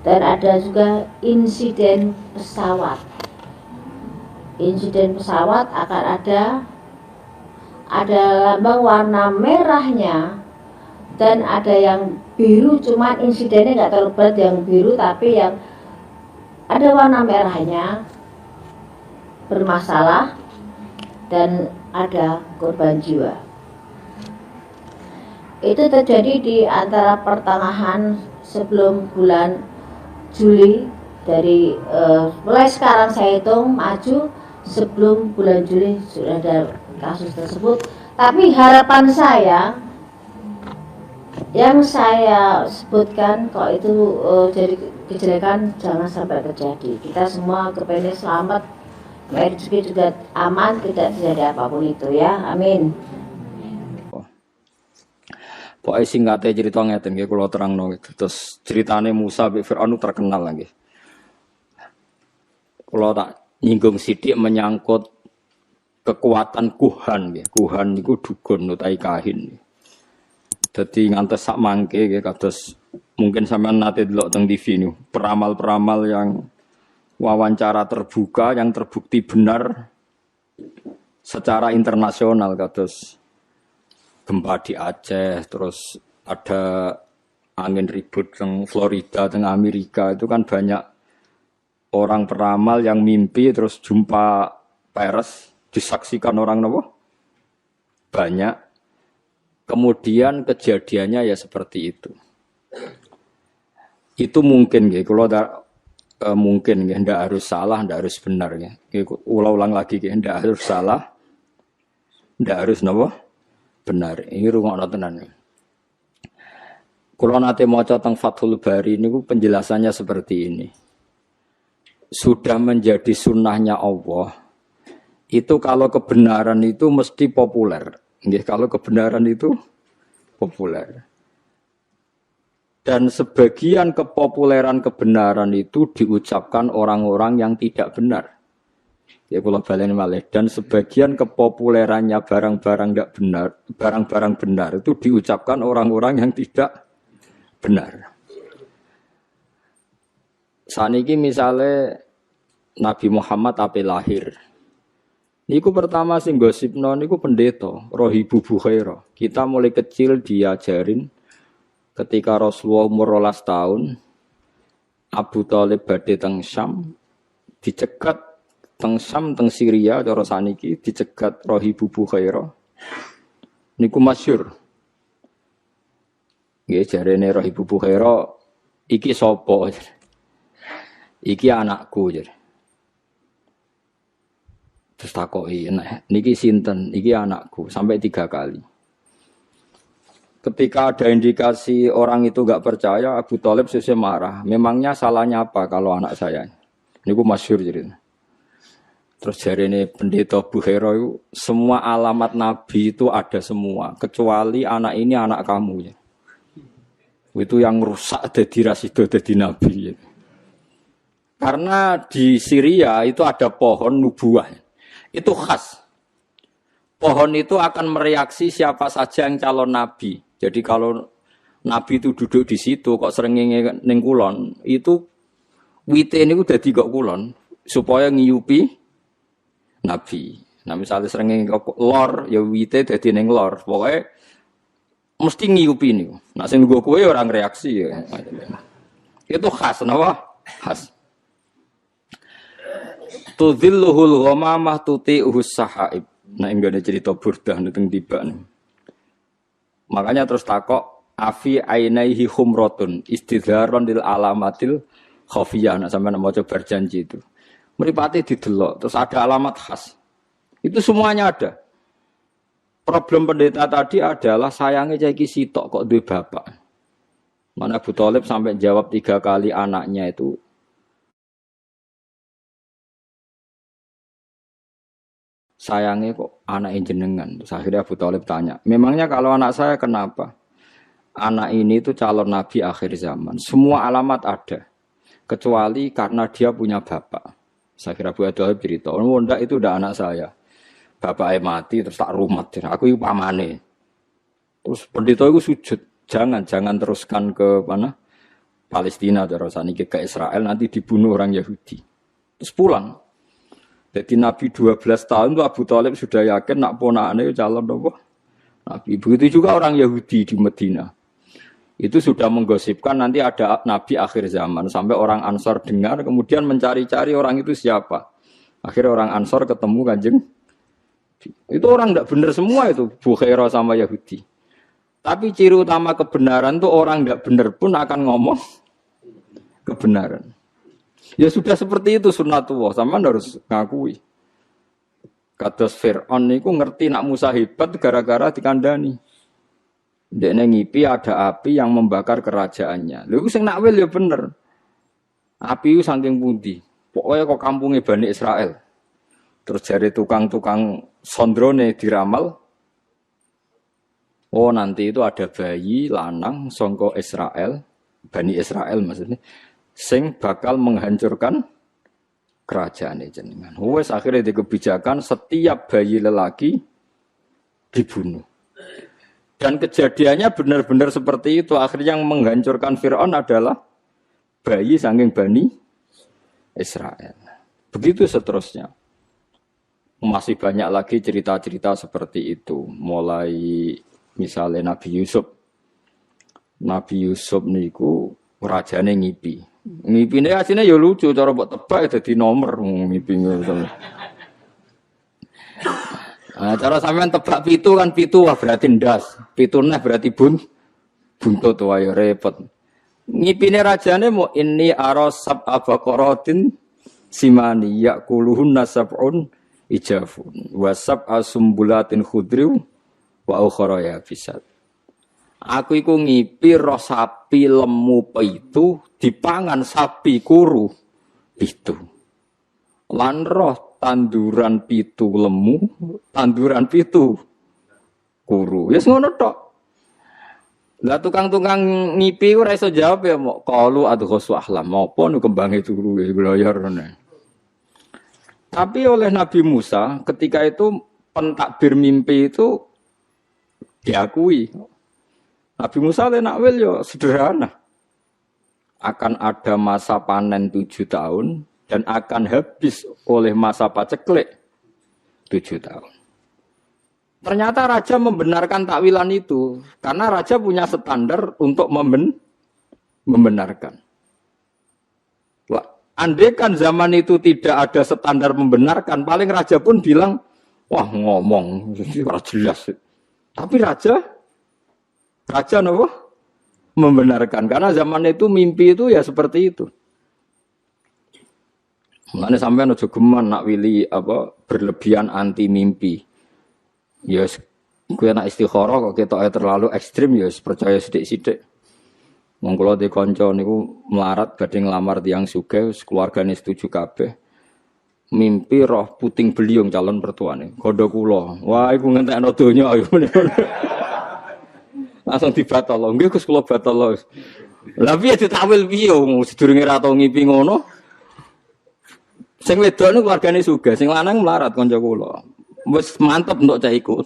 Dan ada juga insiden pesawat. Insiden pesawat akan ada lambang warna merahnya dan ada yang biru, cuman insidennya nggak terlalu berat yang biru, tapi yang ada warna merahnya bermasalah dan ada korban jiwa. Itu terjadi di antara pertengahan sebelum bulan Juli, dari mulai sekarang saya hitung maju sebelum bulan Juli sudah ada kasus tersebut. Tapi harapan saya yang saya sebutkan, kok itu jadi kejelekan jangan sampai terjadi. Kita semua kepengen selamat, rezeki juga aman, tidak terjadi apapun itu ya, amin. Pokoknya singkatnya cerita ngeten nggih kula terangno gitu. Terus ceritane Musa bin Firaun terkenal lagi. Kula tak nyinggung sithik menyangkut kekuatan kuhan nggih. Kuhan niku dukun utawi kahin. Dadi ngantos sak mangke nggih kados mungkin sampean nate delok teng TV niku, peramal-peramal yang wawancara terbuka yang terbukti benar secara internasional kados gempa di Aceh, terus ada angin ribut di Florida, di Amerika, itu kan banyak orang peramal yang mimpi terus jumpa peres, disaksikan orang nopo banyak, kemudian kejadiannya ya seperti itu. Itu mungkin, kalau mungkin, tidak harus salah, tidak harus benar. Ulang lagi, tidak harus salah, tidak harus nopo benar. Ini rungokno tenan. Kula nate maca teng Fathul Bari niku penjelasannya seperti ini. Sudah menjadi sunnahnya Allah. Itu kalau kebenaran itu mesti populer. Nggih, kalau kebenaran itu populer. Dan sebagian kepopuleran kebenaran itu diucapkan orang-orang yang tidak benar. Ya kula baleni malih, dan sebagian kepopulerannya barang-barang tidak benar, barang-barang benar itu diucapkan orang-orang yang tidak benar. Saniki misalnya Nabi Muhammad ape lahir. Niku pertama sing gosipno niku pendeta Rohibu Bukhaira. Kita mulai kecil diajarin ketika Rasulullah umur 12 tahun, Abu Thalib badhe teng Syam, dicegat teng Syam teng Syria cara saniki dicegat Rohibu Bukhaira. Niku masyhur. Nggih jarene Rohibu Bukhaira, iki sapa? Iki anakku jare. Terus takoki, niki sinten? Iki anakku, sampai 3 kali. Ketika ada indikasi orang itu enggak percaya, Abu Thalib sesuk marah. Memangnya salahnya apa kalau anak saya? Niku masyhur jadi. Terus jarene pendeta Bukhaira itu semua alamat Nabi itu ada semua, kecuali anak ini anak kamu ya. Itu yang rusak jadi rasido jadi Nabi ya. Karena di Syria itu ada pohon nubuah. Itu khas. Pohon itu akan mereaksi siapa saja yang calon Nabi. Jadi kalau Nabi itu duduk di situ kok srengenge ning kulon, itu wite niku dadi kok kulon supaya ngiyupi Nabi. Nah misalnya srengenge lor ya wite dadi ning lor. Pokoke mesti ngiyupi niku. Nah sing nggo kowe ora reaksi ya. Itu khas napa? Khas. Tudhilluhul ghamamah tuti'uhus sahaib. Nah enggak ada cerita Burdah teng tiba. Makanya terus takok afi ainaihi humratun istidharon lil alamatil khafiyah. Nah sampeyan mau coba berjanji itu. Mripate didelok terus ada alamat khas. Itu semuanya ada. Problem pendeta tadi adalah sayangnya cah iki sitok kok duwe bapak. Mana Abu Thalib sampai jawab 3 kali anaknya itu sayangnya kok anak jenengan. Terus akhirnya Abu Thalib tanya, memangnya kalau anak saya kenapa? Anak ini itu calon nabi akhir zaman. Semua alamat ada. Kecuali karena dia punya bapak. Saya kira Abu Thalib cerita, oh enggak itu udah anak saya. Bapaknya mati terus tak rumat. Aku itu pamane. Terus pendeta itu sujud. Jangan teruskan ke mana? Palestina terus saniki ke Israel nanti dibunuh orang Yahudi. Terus pulang. Jadi Nabi 12 tahun tuh Abu Thalib sudah yakin nak ponakane calon apa? Nabi. Begitu juga orang Yahudi di Medina. Itu sudah menggosipkan nanti ada Nabi akhir zaman. Sampai orang Ansor dengar kemudian mencari-cari orang itu siapa. Akhirnya orang Ansor ketemu Kanjeng. Itu orang tidak benar semua itu. Bukhairah sama Yahudi. Tapi ciri utama kebenaran tuh orang tidak benar pun akan ngomong kebenaran. Ya sudah seperti itu sunnatullah, sama harus ngakui. Kados Fir'aun niku ngerti nak Musa hebat gara-gara dikandani. Dekne ngipi ada api yang membakar kerajaannya. Lha iku sing nakwil ya bener. Api itu saking pundi? Pokoknya kok kampungnya Bani Israel. Terus jari tukang-tukang sondrone diramal. Oh nanti itu ada bayi lanang songko Israel, Bani Israel maksudnya. Sing bakal menghancurkan kerajaan jenengan. Wes akhirnya di kebijakan setiap bayi lelaki dibunuh. Dan kejadiannya benar-benar seperti itu. Akhirnya yang menghancurkan Fir'aun adalah bayi saking Bani Israel. Begitu seterusnya. Masih banyak lagi cerita-cerita seperti itu. Mulai misalnya Nabi Yusuf. Nabi Yusuf niku rajane ngipi. Ngipine asine ya lucu cara mbok tebak dadi nomor ngipine. Nah, cara sampean tebak pitu kan pitu wah berarti ndas. Pitune berarti buntut wae repot. Ngipine rajane mau ini arasab abaqaratin simani yaquluhunna sab'un ijafun wa sab'a sumbulatin khudriu wa ukhra yabisat. Aku iku ngipi roh sapi lemu pitu dipangan sapi kuru pitu. Lan roh tanduran pitu lemu, tanduran pitu kuru. Ya ngono tok. Lah tukang-tukang ngipi ora iso jawab ya mok qalu adghasu ahlam. Apa nu kembange turu gloyor ngene. Tapi oleh Nabi Musa ketika itu pentakbir mimpi itu diakui. Nabi Musa nakwil yo sederhana. Akan ada masa panen 7 tahun dan akan habis oleh masa paceklik 7 tahun. Ternyata raja membenarkan takwilan itu karena raja punya standar untuk membenarkan. Andai kan zaman itu tidak ada standar membenarkan, paling raja pun bilang, wah ngomong, jelas. Tapi raja nopo membenarkan karena zaman itu mimpi itu ya seperti itu. Mulane sampean aja geman nak wili apa berlebihan anti mimpi. Ya kowe nak istikharah kok ketoke terlalu ekstrim ya percaya sithik-sithik. Wong kula de kanca niku melarat badhe nglamar tiyang sugih keluargane setuju kabeh. Mimpi roh puting beliung calon mertuane. Kandha kula. Wah iku ngentekno donya ayo. Langsung dibatal lho. Nggih Gus kula batal lho. Lah piye ditakwil piye sedurunge ra tau ngipi ngono. Sing wedok niku keluargane sugih, sing lanang melarat kanca kula. Wis mantep untuk cah iku.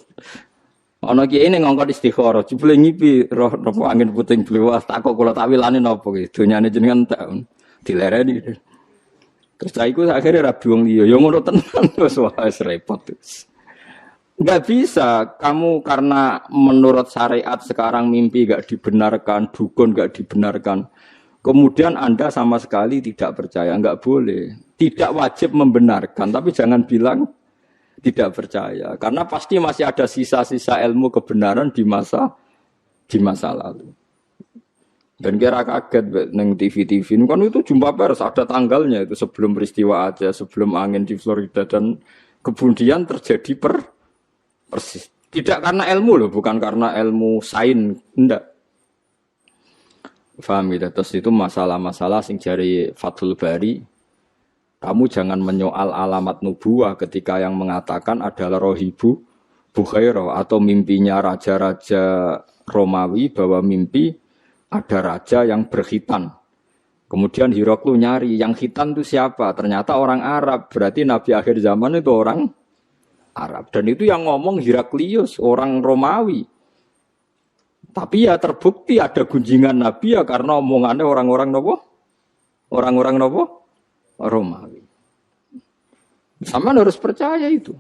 Ana kiye ning ngongkon istikharah, jebule ngipi roh napa angin puting beliung tak kok kula takwilane napa ki. Donyane jenengan tak dilereni. Terus cah iku akhirnya rabi wong liya. Ya ngono tenan wis repot. Enggak bisa, kamu karena menurut syariat sekarang mimpi enggak dibenarkan, dukun enggak dibenarkan. Kemudian Anda sama sekali tidak percaya, enggak boleh. Tidak wajib membenarkan, tapi jangan bilang tidak percaya. Karena pasti masih ada sisa-sisa ilmu kebenaran di masa lalu. Dan kira kaget neng TV-TV kan itu jumpa pers ada tanggalnya itu sebelum peristiwa aja, sebelum angin di Florida dan kemudian terjadi persis. Tidak karena ilmu loh, bukan karena ilmu sains, enggak. Paham gitu. Terus itu masalah-masalah sing jari Fathul Bari. Kamu jangan menyoal alamat nubuwah ketika yang mengatakan adalah Rohibu Bukhairah atau mimpinya raja-raja Romawi bahwa mimpi ada raja yang berkhitan. Kemudian Hiroklu nyari yang khitan itu siapa? Ternyata orang Arab. Berarti Nabi akhir zaman itu orang Arab. Dan itu yang ngomong Heraklius, orang Romawi. Tapi ya terbukti ada gunjingan Nabi ya karena omongannya orang-orang nopo? Orang-orang nopo? Romawi. Sama harus percaya itu.